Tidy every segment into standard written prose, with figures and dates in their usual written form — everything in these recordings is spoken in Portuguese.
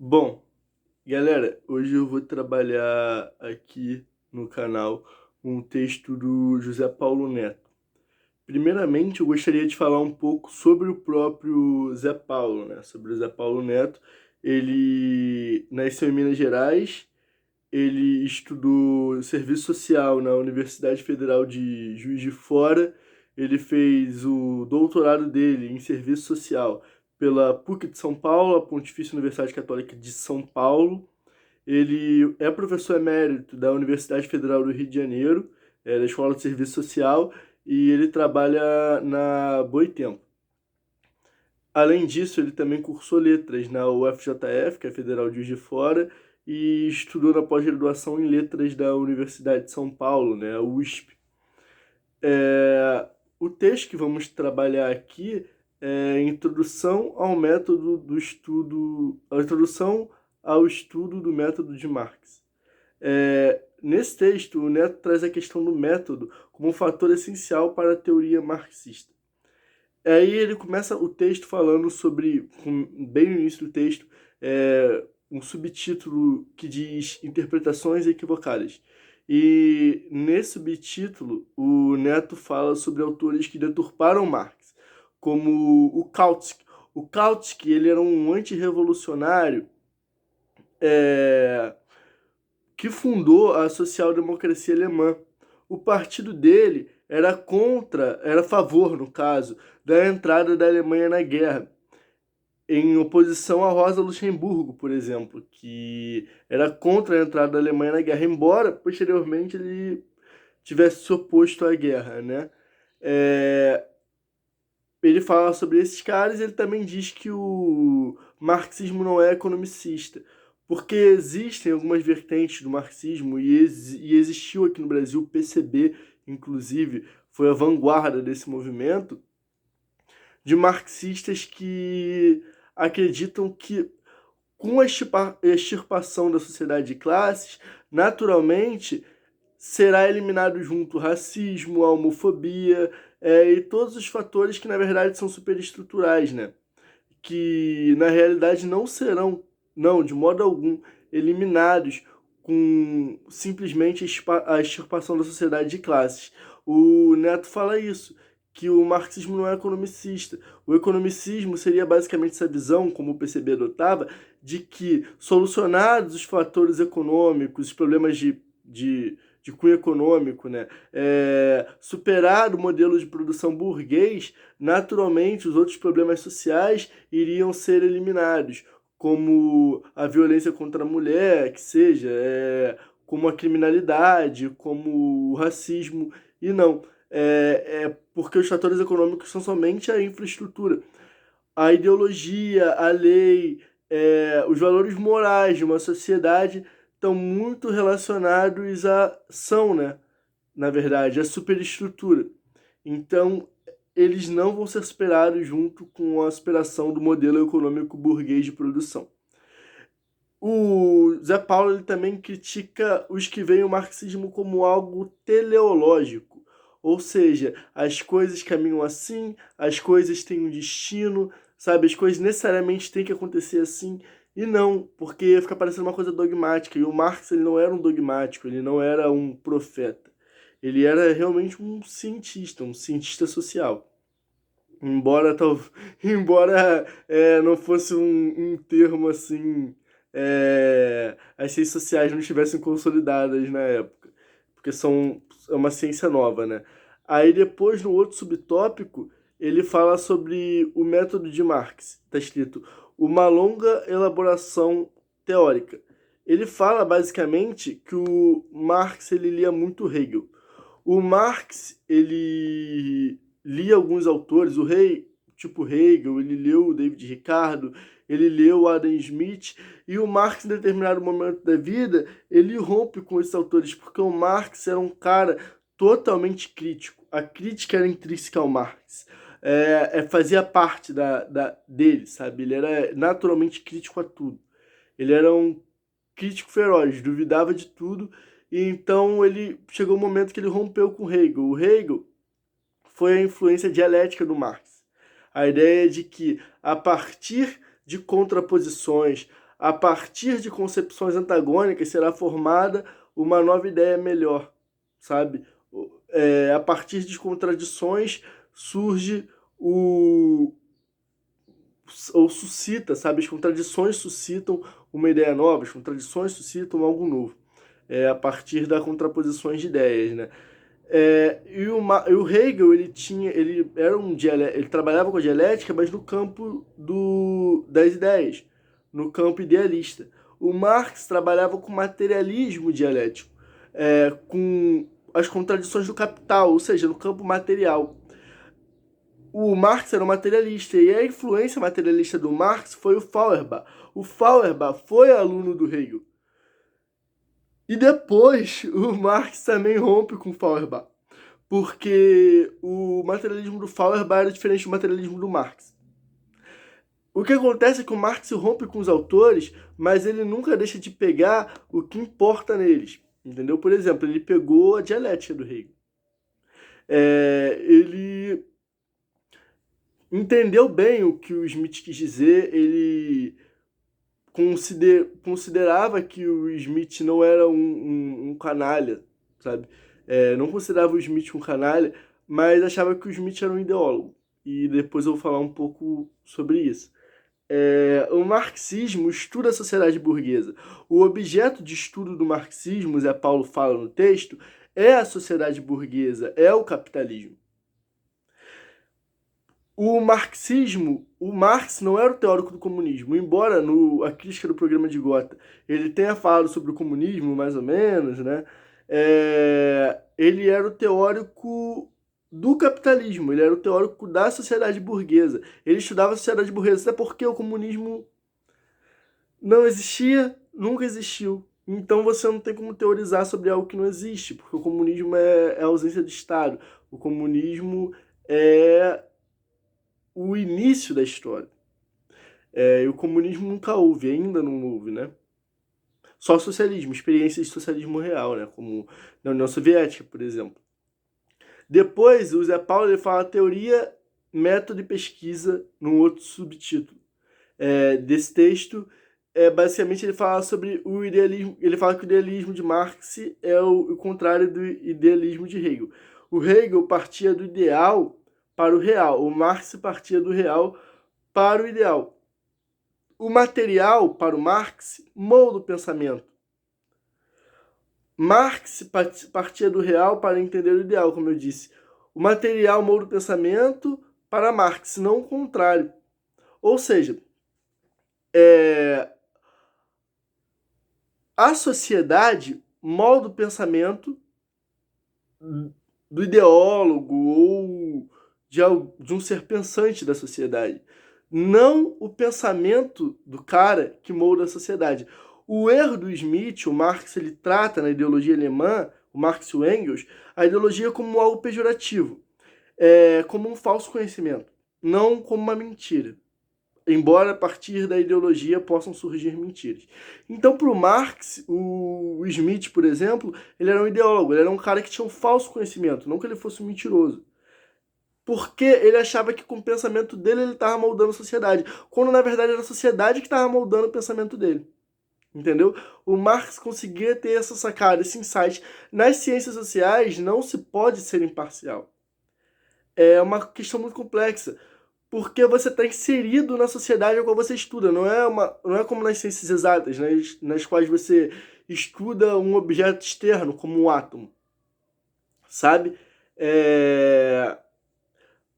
Bom, galera, hoje eu vou trabalhar aqui no canal um texto do José Paulo Neto. Primeiramente, eu gostaria de falar um pouco sobre o próprio Zé Paulo, né? Sobre o Zé Paulo Neto. Ele nasceu em Minas Gerais, ele estudou serviço social na Universidade Federal de Juiz de Fora, ele fez o doutorado dele em serviço social pela PUC de São Paulo, a Pontifícia Universidade Católica de São Paulo. Ele é professor emérito da Universidade Federal do Rio de Janeiro, da Escola de Serviço Social, e ele trabalha na Boitempo. Além disso, ele também cursou letras na UFJF, que é a Federal de Juiz de Fora, e estudou na pós-graduação em letras da Universidade de São Paulo, né, a USP. O texto que vamos trabalhar aqui é a introdução ao método do estudo, a introdução ao estudo do método de Marx. Nesse texto, o Neto traz a questão do método como um fator essencial para a teoria marxista. Aí ele começa o texto falando sobre, bem no início do texto, um subtítulo que diz Interpretações Equivocadas. E nesse subtítulo, o Neto fala sobre autores que deturparam Marx, como o Kautsky. O Kautsky, ele era um antirrevolucionário, é, que fundou a social-democracia alemã. O partido dele era a favor, no caso, da entrada da Alemanha na guerra, em oposição a Rosa Luxemburgo, por exemplo, que era contra a entrada da Alemanha na guerra, embora posteriormente ele tivesse se oposto à guerra, né? É, Ele fala sobre esses caras e ele também diz que o marxismo não é economicista, porque existem algumas vertentes do marxismo e existiu aqui no Brasil o PCB, inclusive, foi a vanguarda desse movimento, de marxistas que acreditam que com a extirpação da sociedade de classes, naturalmente será eliminado junto o racismo, a homofobia, e todos os fatores que na verdade são superestruturais, né? Que na realidade não serão, não, de modo algum, eliminados com simplesmente a extirpação da sociedade de classes. O Neto fala isso, que o marxismo não é economicista. O economicismo seria basicamente essa visão, como o PCB adotava, de que solucionados os fatores econômicos, os problemas de cunho econômico, né? Superar o modelo de produção burguês, naturalmente os outros problemas sociais iriam ser eliminados, como a violência contra a mulher, que seja, como a criminalidade, como o racismo, e não. Porque os fatores econômicos são somente a infraestrutura. A ideologia, a lei, os valores morais de uma sociedade estão muito relacionados à ação, né? Na verdade, à superestrutura. Então, eles não vão ser superados junto com a superação do modelo econômico burguês de produção. O Zé Paulo ele também critica os que veem o marxismo como algo teleológico, ou seja, as coisas caminham assim, as coisas têm um destino, sabe? As coisas necessariamente têm que acontecer assim, e não, porque fica parecendo uma coisa dogmática. E o Marx ele não era um dogmático, ele não era um profeta. Ele era realmente um cientista social. Embora, tal, embora não fosse um termo assim, as ciências sociais não estivessem consolidadas na época, porque é uma ciência nova, né? Aí depois, no outro subtópico, ele fala sobre o método de Marx. Está escrito, uma longa elaboração teórica. Ele fala basicamente que o Marx ele lia muito Hegel. O Marx, ele lia alguns autores, o rei, tipo Hegel, ele leu o David Ricardo, ele leu o Adam Smith, e o Marx, em determinado momento da vida, ele rompe com esses autores, porque o Marx era um cara totalmente crítico. A crítica era intrínseca ao Marx. Fazia parte dele, sabe? Ele era naturalmente crítico a tudo. Ele era um crítico feroz, duvidava de tudo, e então ele chegou um momento que ele rompeu com Hegel. O Hegel foi a influência dialética do Marx. A ideia de que, a partir de contraposições, a partir de concepções antagônicas será formada uma nova ideia melhor, sabe? A partir de contradições surge ou suscita, sabe? As contradições suscitam uma ideia nova, as contradições suscitam algo novo. A partir das contraposições de ideias, né? E o Hegel, ele era ele trabalhava com a dialética, mas no campo das ideias, no campo idealista. O Marx trabalhava com materialismo dialético, com as contradições do capital, ou seja, no campo material. O Marx era um materialista, e a influência materialista do Marx foi o Feuerbach. O Feuerbach foi aluno do Hegel. E depois o Marx também rompe com o Feuerbach, porque o materialismo do Feuerbach era diferente do materialismo do Marx. O que acontece é que o Marx rompe com os autores, mas ele nunca deixa de pegar o que importa neles, entendeu? Por exemplo, ele pegou a dialética do Hegel. Ele entendeu bem o que o Smith quis dizer, ele considerava que o Smith não era um canalha, sabe? Não considerava o Smith um canalha, mas achava que o Smith era um ideólogo. E depois eu vou falar um pouco sobre isso. O marxismo estuda a sociedade burguesa. O objeto de estudo do marxismo, Zé Paulo fala no texto, é a sociedade burguesa, é o capitalismo. O Marx não era o teórico do comunismo, embora a crítica do programa de Gotha ele tenha falado sobre o comunismo, mais ou menos, né? Ele era o teórico do capitalismo, ele era o teórico da sociedade burguesa. Ele estudava a sociedade burguesa, até porque o comunismo não existia, nunca existiu. Então você não tem como teorizar sobre algo que não existe, porque o comunismo é a ausência de Estado. O comunismo é o início da história. E o comunismo nunca houve, ainda não houve, né? Só socialismo, experiências de socialismo real, né? Como na União Soviética, por exemplo. Depois, o Zé Paulo ele fala teoria, método e pesquisa num outro subtítulo. Desse texto, basicamente ele fala sobre o idealismo. Ele fala que o idealismo de Marx é o contrário do idealismo de Hegel. O Hegel partia do ideal para o real. O Marx partia do real para o ideal. O material, para o Marx, molda o pensamento. Marx partia do real para entender o ideal, como eu disse. O material molda o pensamento para Marx, não o contrário. Ou seja, a sociedade molda o pensamento do ideólogo ou de um ser pensante da sociedade. Não o pensamento do cara que molda a sociedade. O erro do Smith, o Marx, ele trata na ideologia alemã, o Marx e o Engels, a ideologia como algo pejorativo, como um falso conhecimento, não como uma mentira. Embora a partir da ideologia possam surgir mentiras. Então, para o Marx, o Smith, por exemplo, ele era um ideólogo, ele era um cara que tinha um falso conhecimento, não que ele fosse um mentiroso. Porque ele achava que com o pensamento dele ele estava moldando a sociedade, quando na verdade era a sociedade que estava moldando o pensamento dele. Entendeu? O Marx conseguia ter essa sacada, esse insight. Nas ciências sociais não se pode ser imparcial. É uma questão muito complexa, porque você está inserido na sociedade a qual você estuda. Não é como nas ciências exatas, nas quais você estuda um objeto externo, como um átomo. Sabe?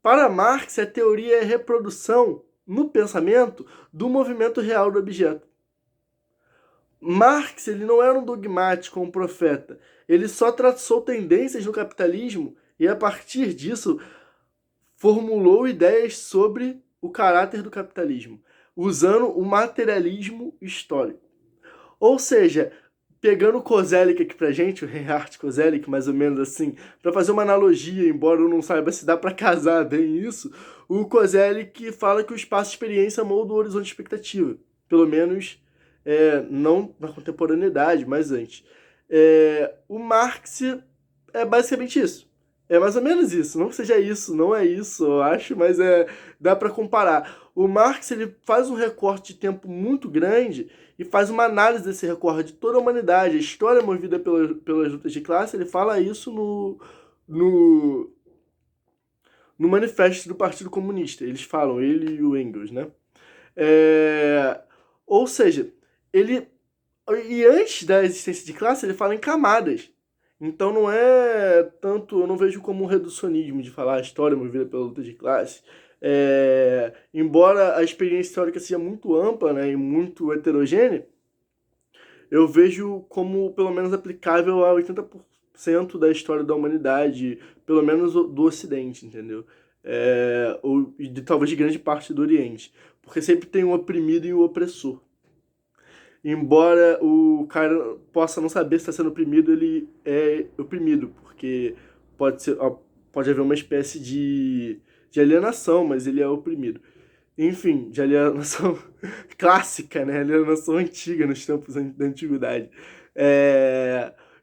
Para Marx, a teoria é a reprodução no pensamento do movimento real do objeto. Marx ele não era um dogmático, um profeta. Ele só traçou tendências no capitalismo e, a partir disso, formulou ideias sobre o caráter do capitalismo, usando o materialismo histórico. Ou seja, pegando o Koselleck aqui pra gente, o Reinhard Koselleck, mais ou menos assim, para fazer uma analogia, embora eu não saiba se dá para casar bem isso, o Koselleck fala que o espaço de experiência molda o horizonte de expectativa, pelo menos não na contemporaneidade, mas antes. O Marx é basicamente isso. É mais ou menos isso. Não que seja isso, não é isso, eu acho, mas dá para comparar. O Marx ele faz um recorte de tempo muito grande e faz uma análise desse recorte de toda a humanidade. A história movida pelas lutas de classe, ele fala isso no, no manifesto do Partido Comunista. Eles falam, ele e o Engels, né? É, ou seja, ele e antes da existência de classe, ele fala em camadas. Então não é tanto, eu não vejo como um reducionismo de falar a história movida pela luta de classe. Embora a experiência histórica seja muito ampla, né, e muito heterogênea, eu vejo como pelo menos aplicável a 80% da história da humanidade, pelo menos do Ocidente, entendeu? Ou talvez de grande parte do Oriente. Porque sempre tem um oprimido e um opressor. Embora o cara possa não saber se está sendo oprimido, ele é oprimido, porque pode ser, pode haver uma espécie de alienação, mas ele é oprimido. Enfim, de alienação clássica, né? Alienação antiga nos tempos da antiguidade.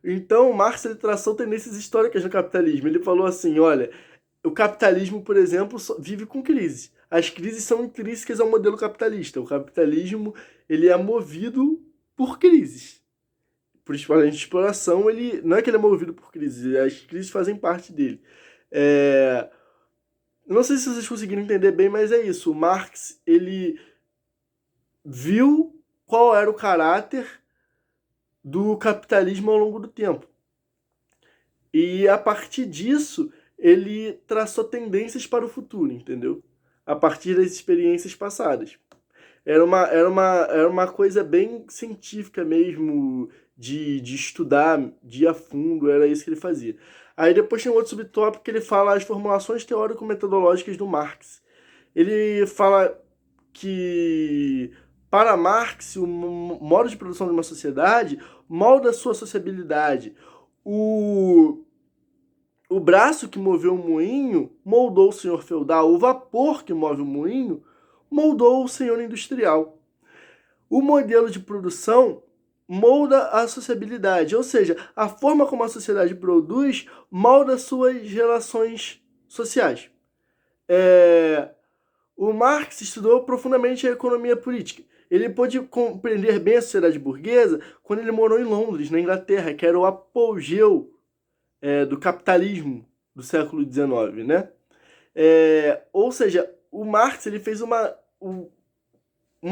Então, Marx ele traçou tendências históricas no capitalismo. Ele falou assim, olha, o capitalismo, por exemplo, vive com crise. As crises são intrínsecas ao modelo capitalista. O capitalismo ele é movido por crises. Por exploração, ele não é que ele é movido por crises, as crises fazem parte dele. Não sei se vocês conseguiram entender bem, mas é isso. O Marx ele viu qual era o caráter do capitalismo ao longo do tempo. E a partir disso, ele traçou tendências para o futuro, entendeu? A partir das experiências passadas. Era uma coisa bem científica mesmo, de estudar, de ir a fundo, era isso que ele fazia. Aí depois tem um outro subtópico que ele fala as formulações teórico-metodológicas do Marx. Ele fala que, para Marx, o modo de produção de uma sociedade molda a sua sociabilidade. O braço que moveu o moinho moldou o senhor feudal. O vapor que move o moinho moldou o senhor industrial. O modelo de produção molda a sociabilidade, ou seja, a forma como a sociedade produz molda suas relações sociais. O Marx estudou profundamente a economia política. Ele pôde compreender bem a sociedade burguesa quando ele morou em Londres, na Inglaterra, que era o apogeu do capitalismo do século XIX, né? Ou seja, o Marx ele fez uma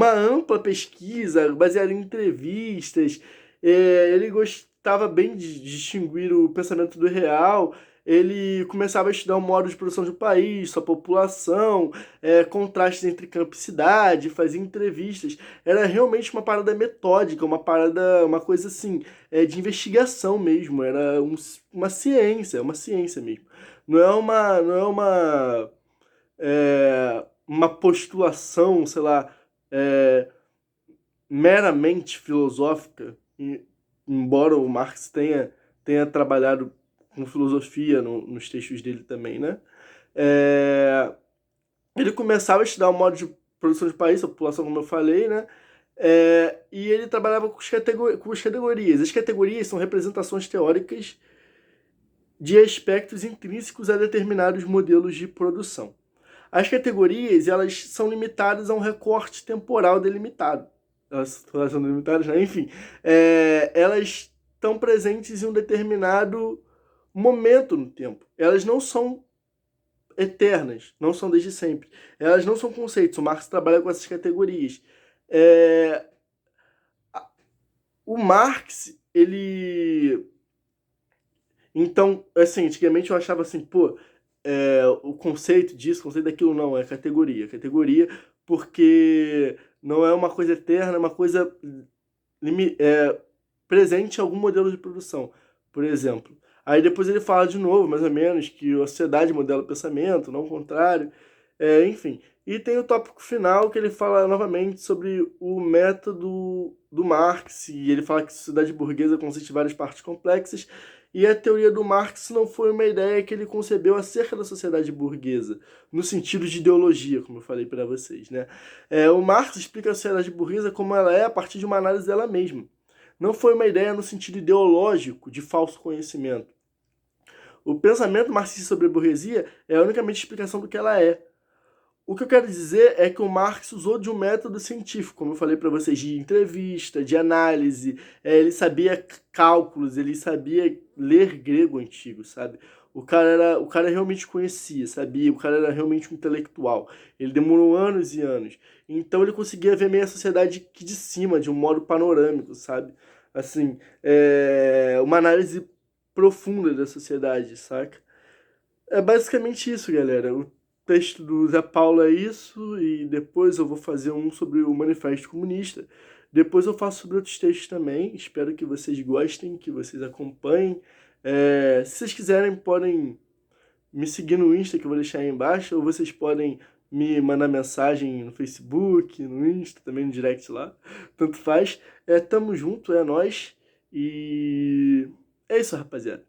ampla pesquisa baseada em entrevistas. Ele gostava bem de distinguir o pensamento do real. Ele começava a estudar o modo de produção do país, sua população, contrastes entre campo e cidade, fazia entrevistas. Era realmente uma parada metódica, uma coisa assim, de investigação mesmo. Era uma ciência mesmo. Não é uma postulação, sei lá, meramente filosófica, embora o Marx tenha trabalhado com filosofia nos textos dele também, né? Ele começava a estudar o modo de produção de país, a população, como eu falei, né? E ele trabalhava com as categorias. As categorias são representações teóricas de aspectos intrínsecos a determinados modelos de produção. As categorias, elas são limitadas a um recorte temporal delimitado. Elas são delimitadas, né? Enfim. Elas estão presentes em um determinado momento no tempo. Elas não são eternas, não são desde sempre. Elas não são conceitos. O Marx trabalha com essas categorias. O Marx, ele... Então, assim, antigamente eu achava assim, pô, o conceito disso, o conceito daquilo não, é categoria. Categoria porque não é uma coisa eterna, é uma coisa presente em algum modelo de produção, por exemplo. Aí depois ele fala de novo, mais ou menos, que a sociedade modela o pensamento, não o contrário. Enfim. E tem o tópico final que ele fala novamente sobre o método do Marx, e ele fala que a sociedade burguesa consiste em várias partes complexas, e a teoria do Marx não foi uma ideia que ele concebeu acerca da sociedade burguesa, no sentido de ideologia, como eu falei para vocês, né? O Marx explica a sociedade burguesa como ela é a partir de uma análise dela mesma. Não foi uma ideia no sentido ideológico de falso conhecimento. O pensamento marxista sobre a burguesia é a unicamente explicação do que ela é. O que eu quero dizer é que o Marx usou de um método científico, como eu falei para vocês, de entrevista, de análise, ele sabia cálculos, ele sabia ler grego antigo, sabe? O cara realmente conhecia, sabia, o cara era realmente um intelectual. Ele demorou anos e anos. Então ele conseguia ver meio a sociedade aqui de cima, de um modo panorâmico, sabe? Assim, uma análise profunda da sociedade, saca? É basicamente isso, galera. O texto do Zé Paulo é isso, e depois eu vou fazer um sobre o Manifesto Comunista. Depois eu faço sobre outros textos também. Espero que vocês gostem, que vocês acompanhem. Se vocês quiserem, podem me seguir no Insta, que eu vou deixar aí embaixo, ou vocês podem me mandar mensagem no Facebook, no Insta, também no direct lá. Tanto faz. Tamo junto, é nóis. E é isso, rapaziada.